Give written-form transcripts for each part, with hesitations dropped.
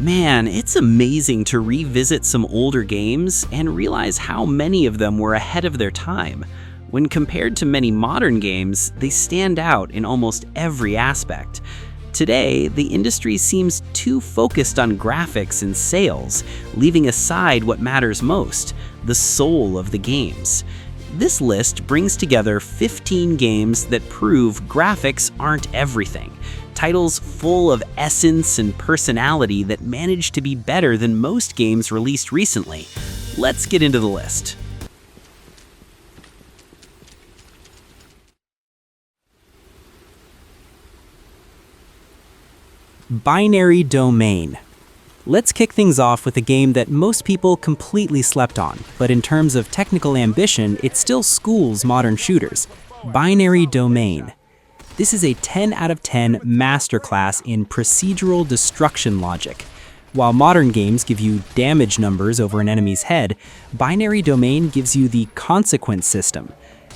Man, it's amazing to revisit some older games and realize how many of them were ahead of their time. When compared to many modern games, they stand out in almost every aspect. Today, the industry seems too focused on graphics and sales, leaving aside what matters most, the soul of the games. This list brings together 15 games that prove graphics aren't everything. Titles full of essence and personality that manage to be better than most games released recently. Let's get into the list. Binary Domain. Let's kick things off with a game that most people completely slept on, but in terms of technical ambition, it still schools modern shooters. Binary Domain. This is a 10 out of 10 masterclass in procedural destruction logic. While modern games give you damage numbers over an enemy's head, Binary Domain gives you the consequence system.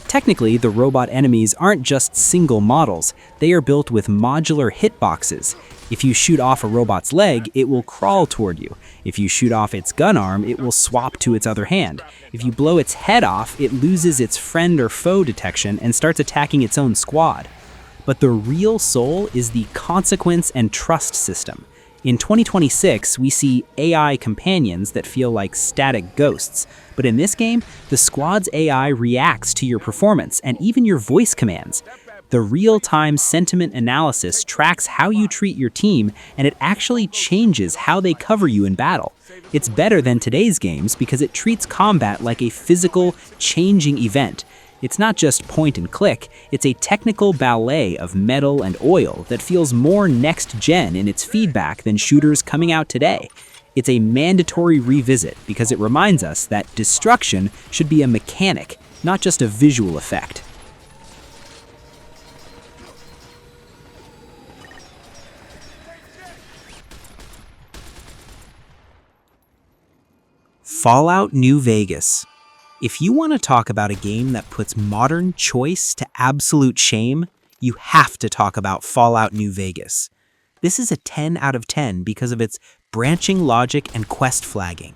Technically, the robot enemies aren't just single models, they are built with modular hitboxes. If you shoot off a robot's leg, it will crawl toward you. If you shoot off its gun arm, it will swap to its other hand. If you blow its head off, it loses its friend or foe detection and starts attacking its own squad. But the real soul is the consequence and trust system. In 2026, we see AI companions that feel like static ghosts. But in this game, the squad's AI reacts to your performance and even your voice commands. The real-time sentiment analysis tracks how you treat your team, and it actually changes how they cover you in battle. It's better than today's games because it treats combat like a physical, changing event. It's not just point and click, it's a technical ballet of metal and oil that feels more next-gen in its feedback than shooters coming out today. It's a mandatory revisit because it reminds us that destruction should be a mechanic, not just a visual effect. Fallout New Vegas. If you want to talk about a game that puts modern choice to absolute shame, you have to talk about Fallout New Vegas. This is a 10 out of 10 because of its branching logic and quest flagging.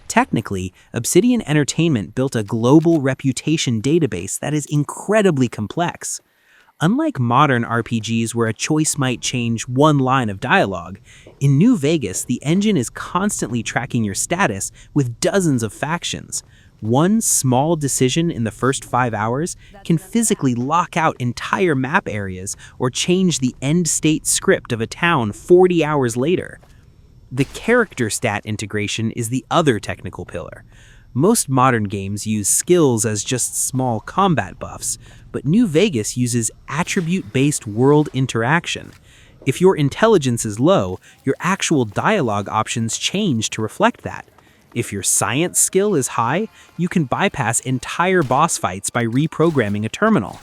Technically, Obsidian Entertainment built a global reputation database that is incredibly complex. Unlike modern RPGs where a choice might change one line of dialogue, in New Vegas, the engine is constantly tracking your status with dozens of factions. One small decision in the first 5 hours can physically lock out entire map areas or change the end state script of a town 40 hours later. The character stat integration is the other technical pillar. Most modern games use skills as just small combat buffs, but New Vegas uses attribute-based world interaction. If your intelligence is low, your actual dialogue options change to reflect that. If your science skill is high, you can bypass entire boss fights by reprogramming a terminal.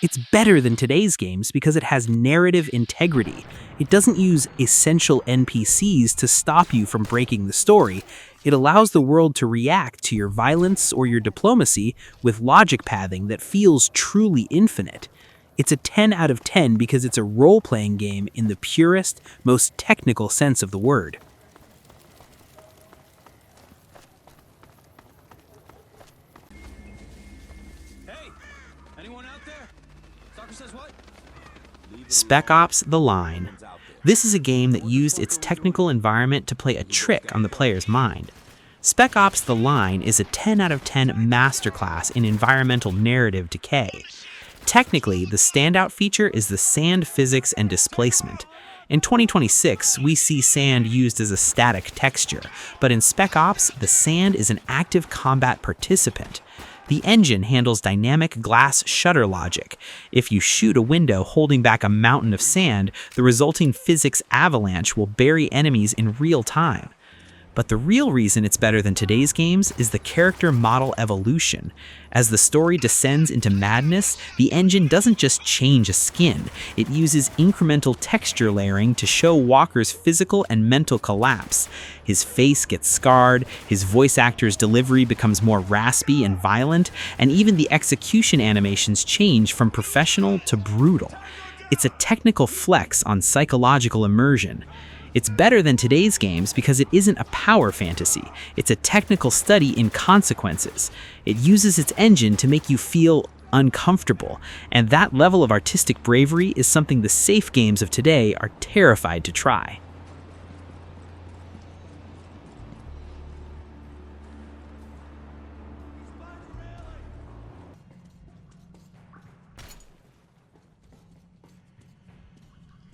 It's better than today's games because it has narrative integrity. It doesn't use essential NPCs to stop you from breaking the story. It allows the world to react to your violence or your diplomacy with logic pathing that feels truly infinite. It's a 10 out of 10 because it's a role-playing game in the purest, most technical sense of the word. Spec Ops: The Line. This is a game that used its technical environment to play a trick on the player's mind. Spec Ops: The Line is a 10 out of 10 masterclass in environmental narrative decay. Technically, the standout feature is the sand physics and displacement. In 2026, we see sand used as a static texture, but in Spec Ops, the sand is an active combat participant. The engine handles dynamic glass shutter logic. If you shoot a window holding back a mountain of sand, the resulting physics avalanche will bury enemies in real time. But the real reason it's better than today's games is the character model evolution. As the story descends into madness, the engine doesn't just change a skin, it uses incremental texture layering to show Walker's physical and mental collapse. His face gets scarred, his voice actor's delivery becomes more raspy and violent, and even the execution animations change from professional to brutal. It's a technical flex on psychological immersion. It's better than today's games because it isn't a power fantasy. It's a technical study in consequences. It uses its engine to make you feel uncomfortable, and that level of artistic bravery is something the safe games of today are terrified to try.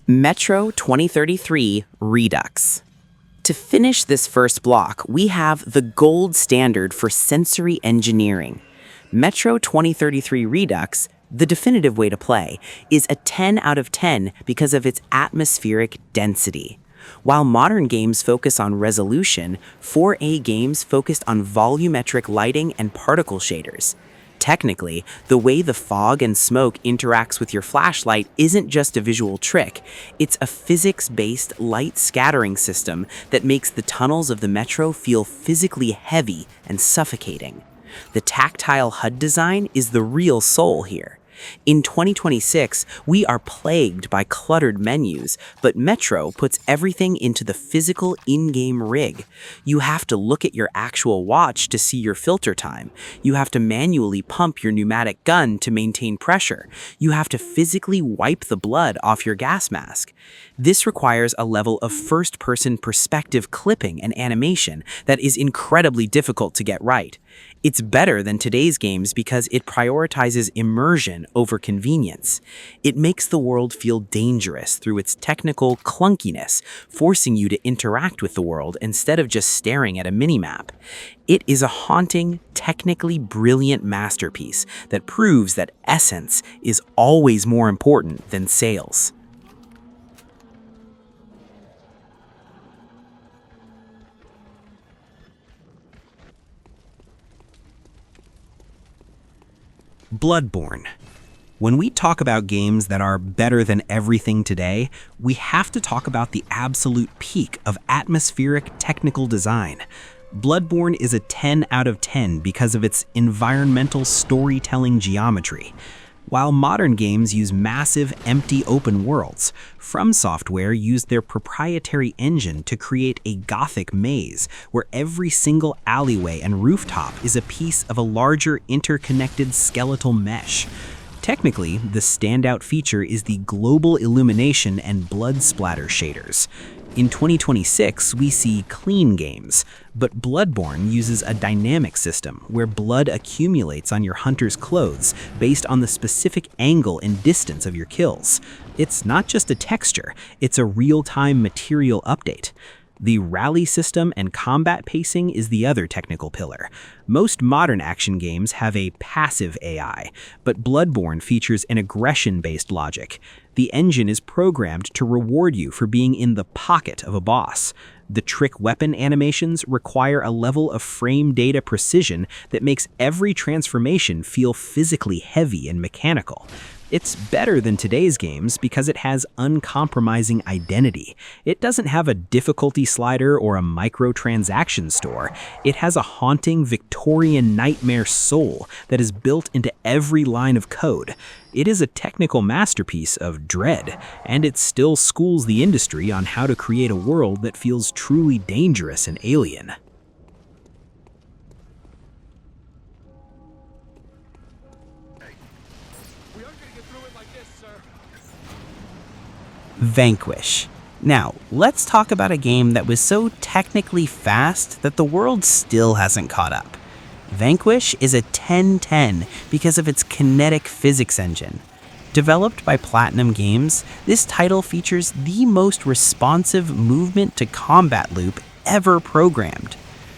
Metro 2033 Redux. To finish this first block, we have the gold standard for sensory engineering. Metro 2033 Redux, the definitive way to play, is a 10 out of 10 because of its atmospheric density. While modern games focus on resolution, 4A games focused on volumetric lighting and particle shaders. Technically, the way the fog and smoke interacts with your flashlight isn't just a visual trick, it's a physics-based light scattering system that makes the tunnels of the metro feel physically heavy and suffocating. The tactile HUD design is the real soul here. In 2026, we are plagued by cluttered menus, but Metro puts everything into the physical in-game rig. You have to look at your actual watch to see your filter time. You have to manually pump your pneumatic gun to maintain pressure. You have to physically wipe the blood off your gas mask. This requires a level of first-person perspective clipping and animation that is incredibly difficult to get right. It's better than today's games because it prioritizes immersion over convenience. It makes the world feel dangerous through its technical clunkiness, forcing you to interact with the world instead of just staring at a minimap. It is a haunting, technically brilliant masterpiece that proves that essence is always more important than sales. Bloodborne. When we talk about games that are better than everything today, we have to talk about the absolute peak of atmospheric technical design. Bloodborne is a 10 out of 10 because of its environmental storytelling geometry. While modern games use massive, empty open worlds, From Software used their proprietary engine to create a Gothic maze where every single alleyway and rooftop is a piece of a larger interconnected skeletal mesh. Technically, the standout feature is the global illumination and blood splatter shaders. In 2026, we see clean games, but Bloodborne uses a dynamic system where blood accumulates on your hunter's clothes based on the specific angle and distance of your kills. It's not just a texture, it's a real-time material update. The rally system and combat pacing is the other technical pillar. Most modern action games have a passive AI, but Bloodborne features an aggression-based logic. The engine is programmed to reward you for being in the pocket of a boss. The trick weapon animations require a level of frame data precision that makes every transformation feel physically heavy and mechanical. It's better than today's games because it has uncompromising identity. It doesn't have a difficulty slider or a microtransaction store. It has a haunting Victorian nightmare soul that is built into every line of code. It is a technical masterpiece of dread, and it still schools the industry on how to create a world that feels truly dangerous and alien. Vanquish. Now, let's talk about a game that was so technically fast that the world still hasn't caught up. Vanquish is a 10-10 because of its kinetic physics engine. Developed by Platinum Games, this title features the most responsive movement-to-combat loop ever programmed.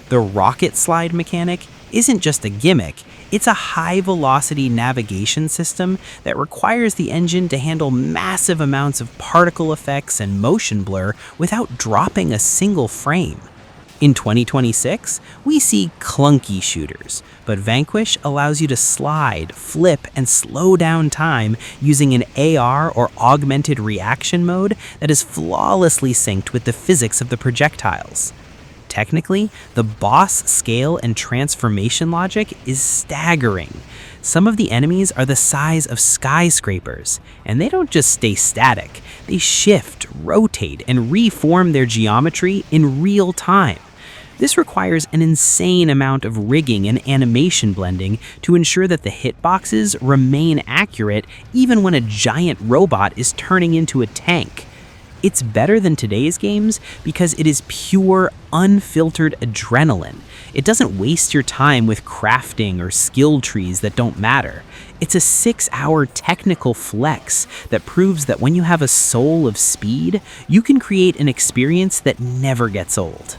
The rocket slide mechanic isn't just a gimmick, it's a high-velocity navigation system that requires the engine to handle massive amounts of particle effects and motion blur without dropping a single frame. In 2026, we see clunky shooters, but Vanquish allows you to slide, flip, and slow down time using an AR or augmented reaction mode that is flawlessly synced with the physics of the projectiles. Technically, the boss scale and transformation logic is staggering. Some of the enemies are the size of skyscrapers, and they don't just stay static. They shift, rotate, and reform their geometry in real time. This requires an insane amount of rigging and animation blending to ensure that the hitboxes remain accurate even when a giant robot is turning into a tank. It's better than today's games because it is pure, unfiltered adrenaline. It doesn't waste your time with crafting or skill trees that don't matter. It's a 6-hour technical flex that proves that when you have a soul of speed, you can create an experience that never gets old.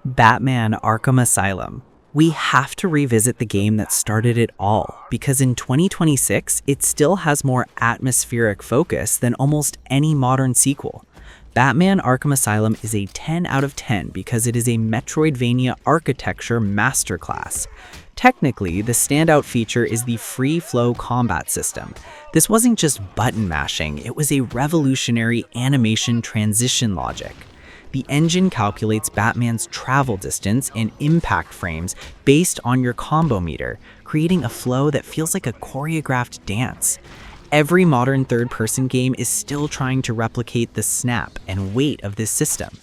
Batman Arkham Asylum. We have to revisit the game that started it all, because in 2026, it still has more atmospheric focus than almost any modern sequel. Batman Arkham Asylum is a 10 out of 10 because it is a Metroidvania architecture masterclass. Technically, the standout feature is the free-flow combat system. This wasn't just button mashing, it was a revolutionary animation transition logic. The engine calculates Batman's travel distance and impact frames based on your combo meter, creating a flow that feels like a choreographed dance. Every modern third-person game is still trying to replicate the snap and weight of this system.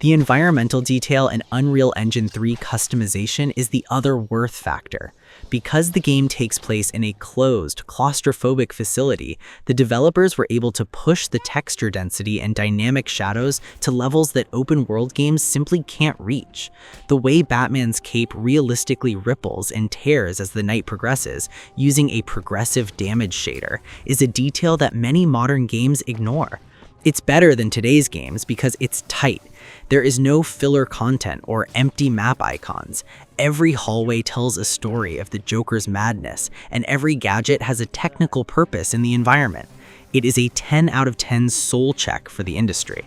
The environmental detail and Unreal Engine 3 customization is the other worth factor. Because the game takes place in a closed, claustrophobic facility, the developers were able to push the texture density and dynamic shadows to levels that open-world games simply can't reach. The way Batman's cape realistically ripples and tears as the night progresses, using a progressive damage shader, is a detail that many modern games ignore. It's better than today's games because it's tight. There is no filler content or empty map icons. Every hallway tells a story of the Joker's madness, and every gadget has a technical purpose in the environment. It is a 10 out of 10 soul check for the industry.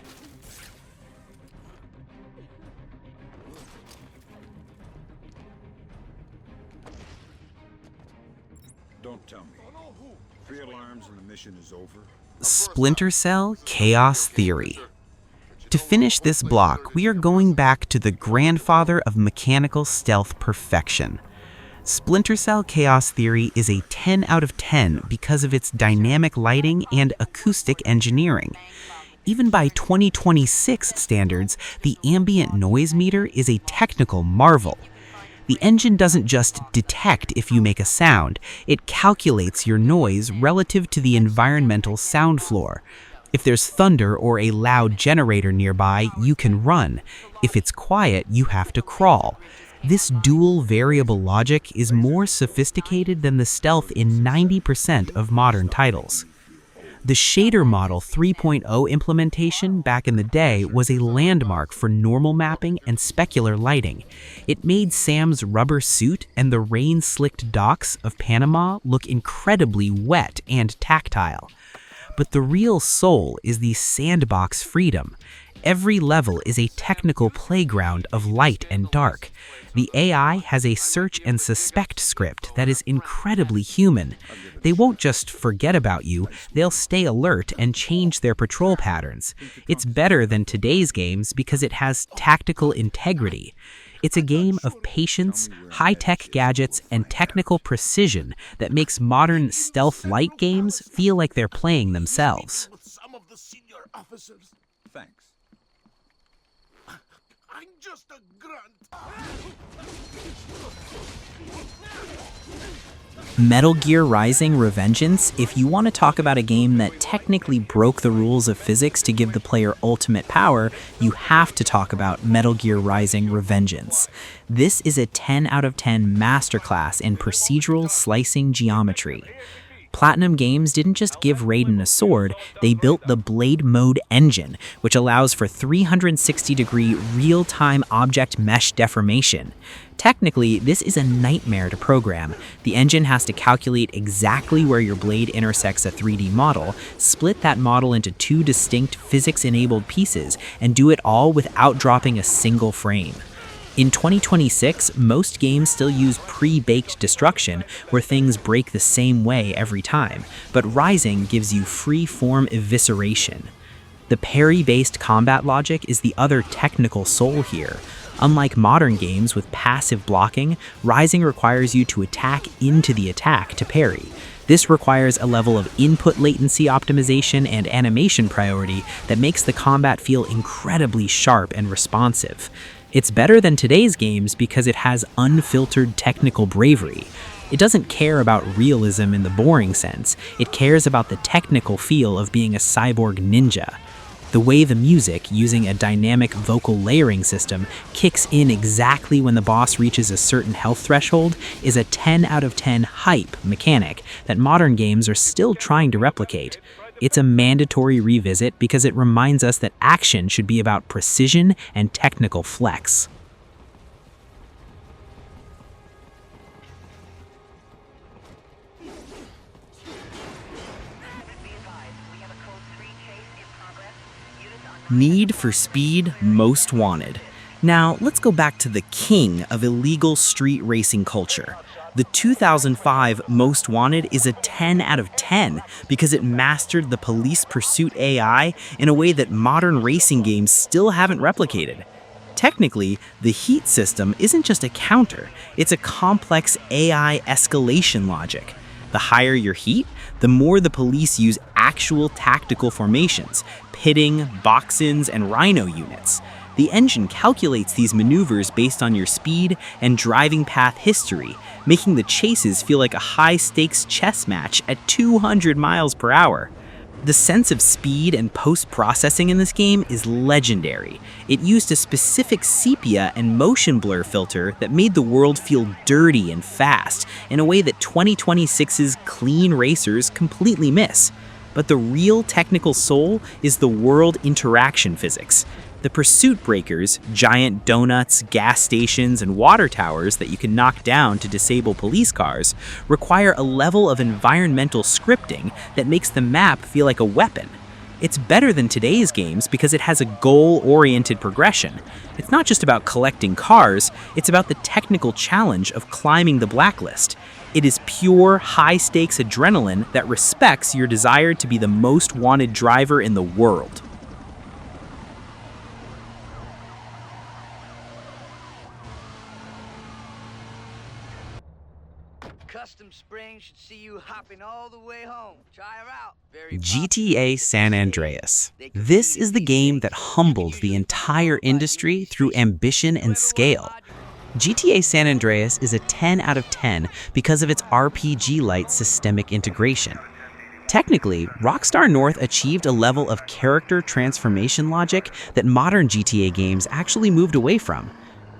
Don't tell me. 3 alarms and the mission is over? Splinter Cell Chaos Theory. To finish this block, we are going back to the grandfather of mechanical stealth perfection. Splinter Cell Chaos Theory is a 10 out of 10 because of its dynamic lighting and acoustic engineering. Even by 2026 standards, the ambient noise meter is a technical marvel. The engine doesn't just detect if you make a sound, it calculates your noise relative to the environmental sound floor. If there's thunder or a loud generator nearby, you can run. If it's quiet, you have to crawl. This dual variable logic is more sophisticated than the stealth in 90% of modern titles. The Shader Model 3.0 implementation back in the day was a landmark for normal mapping and specular lighting. It made Sam's rubber suit and the rain-slicked docks of Panama look incredibly wet and tactile. But the real soul is the sandbox freedom. Every level is a technical playground of light and dark. The AI has a search and suspect script that is incredibly human. They won't just forget about you, they'll stay alert and change their patrol patterns. It's better than today's games because it has tactical integrity. It's a game of patience, high-tech gadgets, and technical precision that makes modern stealth light games feel like they're playing themselves. Thanks. I'm just a grunt. Metal Gear Rising: Revengeance. If you want to talk about a game that technically broke the rules of physics to give the player ultimate power, you have to talk about Metal Gear Rising: Revengeance. This is a 10 out of 10 masterclass in procedural slicing geometry. Platinum Games didn't just give Raiden a sword, they built the Blade Mode engine, which allows for 360-degree real-time object mesh deformation. Technically, this is a nightmare to program. The engine has to calculate exactly where your blade intersects a 3D model, split that model into 2 distinct physics-enabled pieces, and do it all without dropping a single frame. In 2026, most games still use pre-baked destruction, where things break the same way every time, but Rising gives you free-form evisceration. The parry-based combat logic is the other technical soul here. Unlike modern games with passive blocking, Rising requires you to attack into the attack to parry. This requires a level of input latency optimization and animation priority that makes the combat feel incredibly sharp and responsive. It's better than today's games because it has unfiltered technical bravery. It doesn't care about realism in the boring sense, it cares about the technical feel of being a cyborg ninja. The way the music, using a dynamic vocal layering system, kicks in exactly when the boss reaches a certain health threshold is a 10 out of 10 hype mechanic that modern games are still trying to replicate. It's a mandatory revisit because it reminds us that action should be about precision and technical flex. Need for Speed Most Wanted. Now, let's go back to the king of illegal street racing culture. The 2005 Most Wanted is a 10 out of 10 because it mastered the police pursuit AI in a way that modern racing games still haven't replicated. Technically, the heat system isn't just a counter, it's a complex AI escalation logic. The higher your heat, the more the police use actual tactical formations, pitting, boxins, and rhino units. The engine calculates these maneuvers based on your speed and driving path history, making the chases feel like a high-stakes chess match at 200 miles per hour. The sense of speed and post-processing in this game is legendary. It used a specific sepia and motion blur filter that made the world feel dirty and fast in a way that 2026's clean racers completely miss. But the real technical soul is the world interaction physics. The pursuit breakers, giant donuts, gas stations, and water towers that you can knock down to disable police cars, require a level of environmental scripting that makes the map feel like a weapon. It's better than today's games because it has a goal-oriented progression. It's not just about collecting cars, it's about the technical challenge of climbing the blacklist. It is pure, high-stakes adrenaline that respects your desire to be the most wanted driver in the world. Custom Spring should see you hopping all the way home. Try her out. GTA San Andreas. This is the game that humbled the entire industry through ambition and scale. GTA San Andreas is a 10 out of 10 because of its RPG-light systemic integration. Technically, Rockstar North achieved a level of character transformation logic that modern GTA games actually moved away from.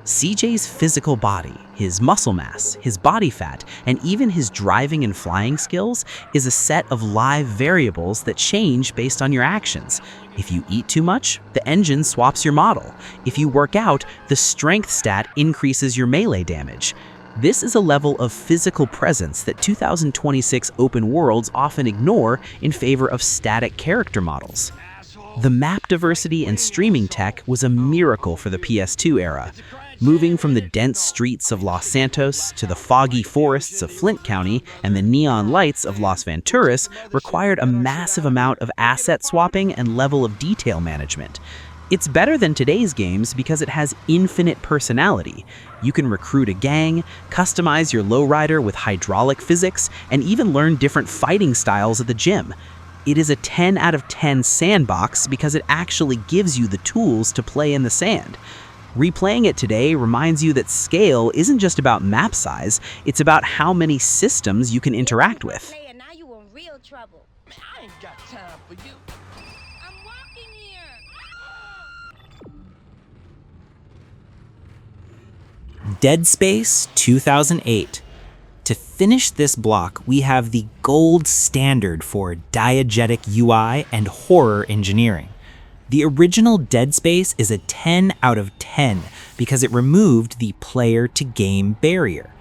CJ's physical body, his muscle mass, his body fat, and even his driving and flying skills is a set of live variables that change based on your actions. If you eat too much, the engine swaps your model. If you work out, the strength stat increases your melee damage. This is a level of physical presence that 2026 open worlds often ignore in favor of static character models. The map diversity and streaming tech was a miracle for the PS2 era. Moving from the dense streets of Los Santos to the foggy forests of Flint County and the neon lights of Las Venturas required a massive amount of asset swapping and level of detail management. It's better than today's games because it has infinite personality. You can recruit a gang, customize your lowrider with hydraulic physics, and even learn different fighting styles at the gym. It is a 10 out of 10 sandbox because it actually gives you the tools to play in the sand. Replaying it today reminds you that scale isn't just about map size, it's about how many systems you can interact with. Now you in real trouble. Man, I ain't got time for you. I'm walking here. Dead Space 2008. To finish this block, we have the gold standard for diegetic UI and horror engineering. The original Dead Space is a 10 out of 10 because it removed the player-to-game barrier.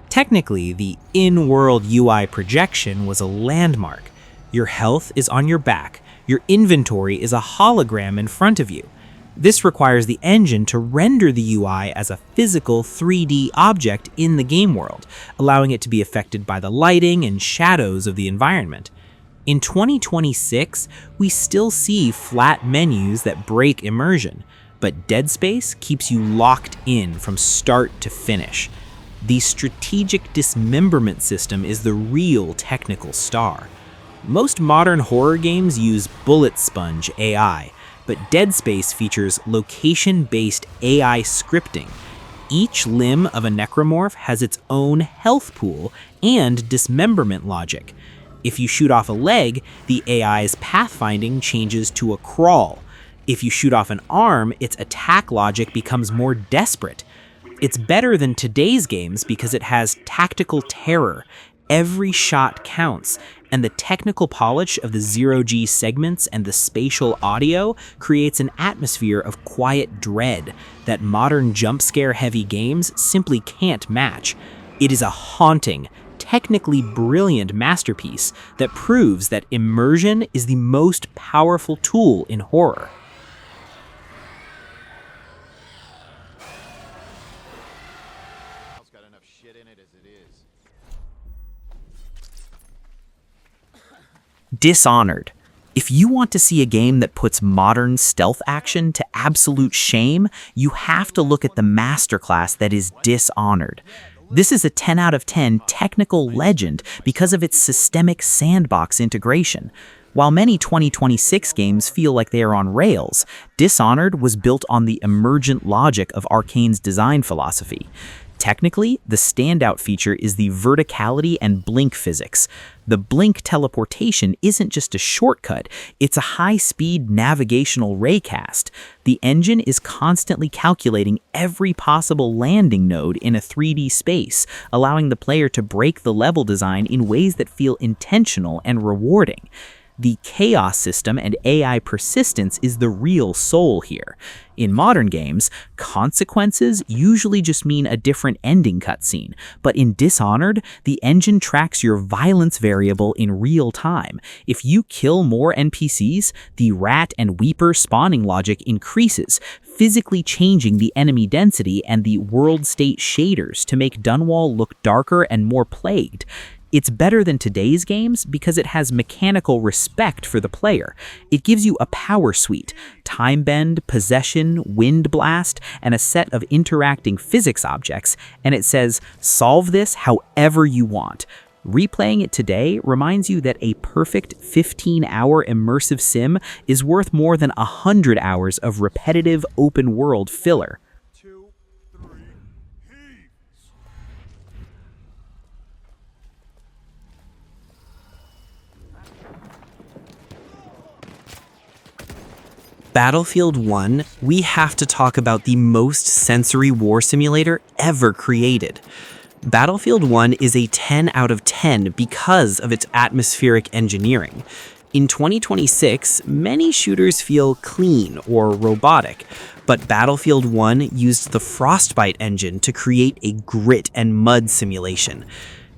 Technically, the in-world UI projection was a landmark. Your health is on your back, your inventory is a hologram in front of you. This requires the engine to render the UI as a physical 3D object in the game world, allowing it to be affected by the lighting and shadows of the environment. In 2026, we still see flat menus that break immersion, but Dead Space keeps you locked in from start to finish. The strategic dismemberment system is the real technical star. Most modern horror games use bullet sponge AI, but Dead Space features location-based AI scripting. Each limb of a necromorph has its own health pool and dismemberment logic. If you shoot off a leg, the AI's pathfinding changes to a crawl. If you shoot off an arm, its attack logic becomes more desperate. It's better than today's games because it has tactical terror. Every shot counts, and the technical polish of the zero-G segments and the spatial audio creates an atmosphere of quiet dread that modern jump-scare-heavy games simply can't match. It is a haunting, technically brilliant masterpiece that proves that immersion is the most powerful tool in horror. Dishonored. If you want to see a game that puts modern stealth action to absolute shame, you have to look at the masterclass that is Dishonored. This is a 10 out of 10 technical legend because of its systemic sandbox integration. While many 2026 games feel like they are on rails, Dishonored was built on the emergent logic of Arkane's design philosophy. Technically, the standout feature is the verticality and blink physics. The blink teleportation isn't just a shortcut, it's a high-speed navigational raycast. The engine is constantly calculating every possible landing node in a 3D space, allowing the player to break the level design in ways that feel intentional and rewarding. The chaos system and AI persistence is the real soul here. In modern games, consequences usually just mean a different ending cutscene, but in Dishonored, the engine tracks your violence variable in real time. If you kill more NPCs, the rat and weeper spawning logic increases, physically changing the enemy density and the world state shaders to make Dunwall look darker and more plagued. It's better than today's games because it has mechanical respect for the player. It gives you a power suite, time bend, possession, wind blast, and a set of interacting physics objects, and it says, solve this however you want. Replaying it today reminds you that a perfect 15-hour immersive sim is worth more than 100 hours of repetitive open-world filler. Battlefield 1, we have to talk about the most sensory war simulator ever created. Battlefield 1 is a 10 out of 10 because of its atmospheric engineering. In 2026, many shooters feel clean or robotic, but Battlefield 1 used the Frostbite engine to create a grit and mud simulation.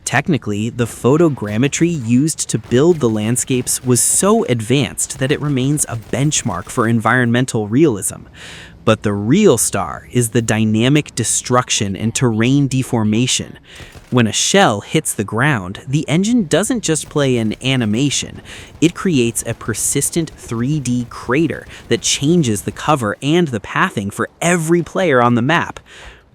Technically, the photogrammetry used to build the landscapes was so advanced that it remains a benchmark for environmental realism. But the real star is the dynamic destruction and terrain deformation. When a shell hits the ground, the engine doesn't just play an animation. It creates a persistent 3D crater that changes the cover and the pathing for every player on the map.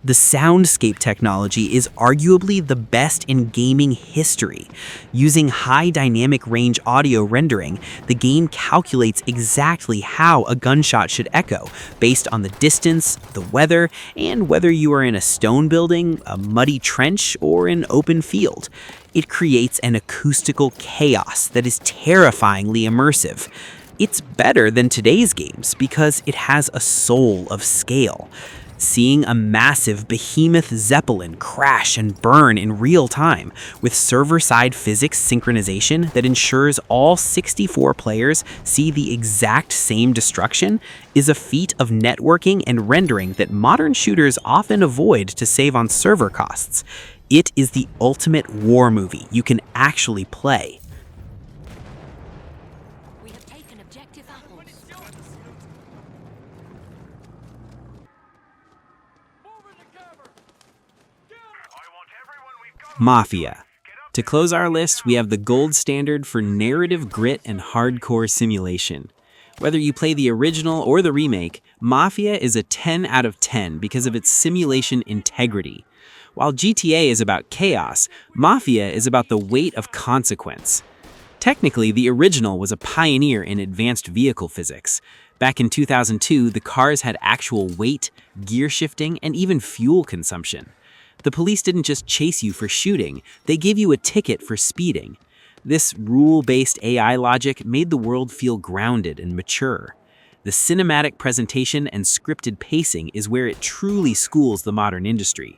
The soundscape technology is arguably the best in gaming history. Using high dynamic range audio rendering, the game calculates exactly how a gunshot should echo, based on the distance, the weather, and whether you are in a stone building, a muddy trench, or an open field. It creates an acoustical chaos that is terrifyingly immersive. It's better than today's games because it has a soul of scale. Seeing a massive behemoth Zeppelin crash and burn in real time with server-side physics synchronization that ensures all 64 players see the exact same destruction is a feat of networking and rendering that modern shooters often avoid to save on server costs. It is the ultimate war movie you can actually play. We have taken objective apples. Mafia. To close our list, we have the gold standard for narrative grit and hardcore simulation. Whether you play the original or the remake, Mafia is a 10 out of 10 because of its simulation integrity. While GTA is about chaos, Mafia is about the weight of consequence. Technically, the original was a pioneer in advanced vehicle physics. Back in 2002, the cars had actual weight, gear shifting, and even fuel consumption. The police didn't just chase you for shooting, they gave you a ticket for speeding. This rule-based AI logic made the world feel grounded and mature. The cinematic presentation and scripted pacing is where it truly schools the modern industry.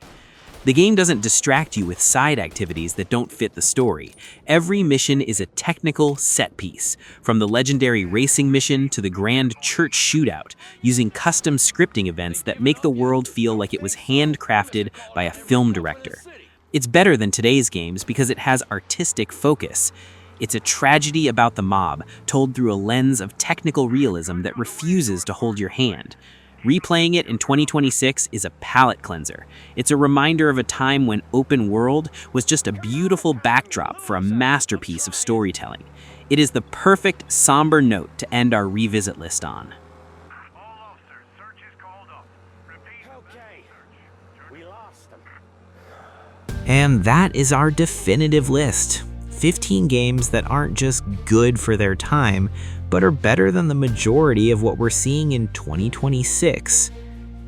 The game doesn't distract you with side activities that don't fit the story. Every mission is a technical set piece, from the legendary racing mission to the grand church shootout, using custom scripting events that make the world feel like it was handcrafted by a film director. It's better than today's games because it has artistic focus. It's a tragedy about the mob, told through a lens of technical realism that refuses to hold your hand. Replaying it in 2026 is a palate cleanser. It's a reminder of a time when open world was just a beautiful backdrop for a masterpiece of storytelling. It is the perfect somber note to end our revisit list on. All officers, search is called up. Repeat. Okay. We lost them. And that is our definitive list. 15 games that aren't just good for their time, but are better than the majority of what we're seeing in 2026.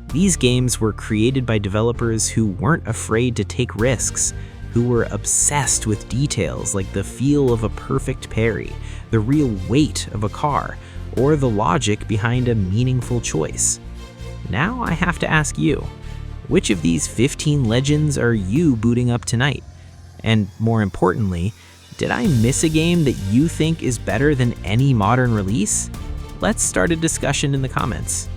These games were created by developers who weren't afraid to take risks, who were obsessed with details like the feel of a perfect parry, the real weight of a car, or the logic behind a meaningful choice. Now I have to ask you, which of these 15 legends are you booting up tonight? And more importantly, did I miss a game that you think is better than any modern release? Let's start a discussion in the comments.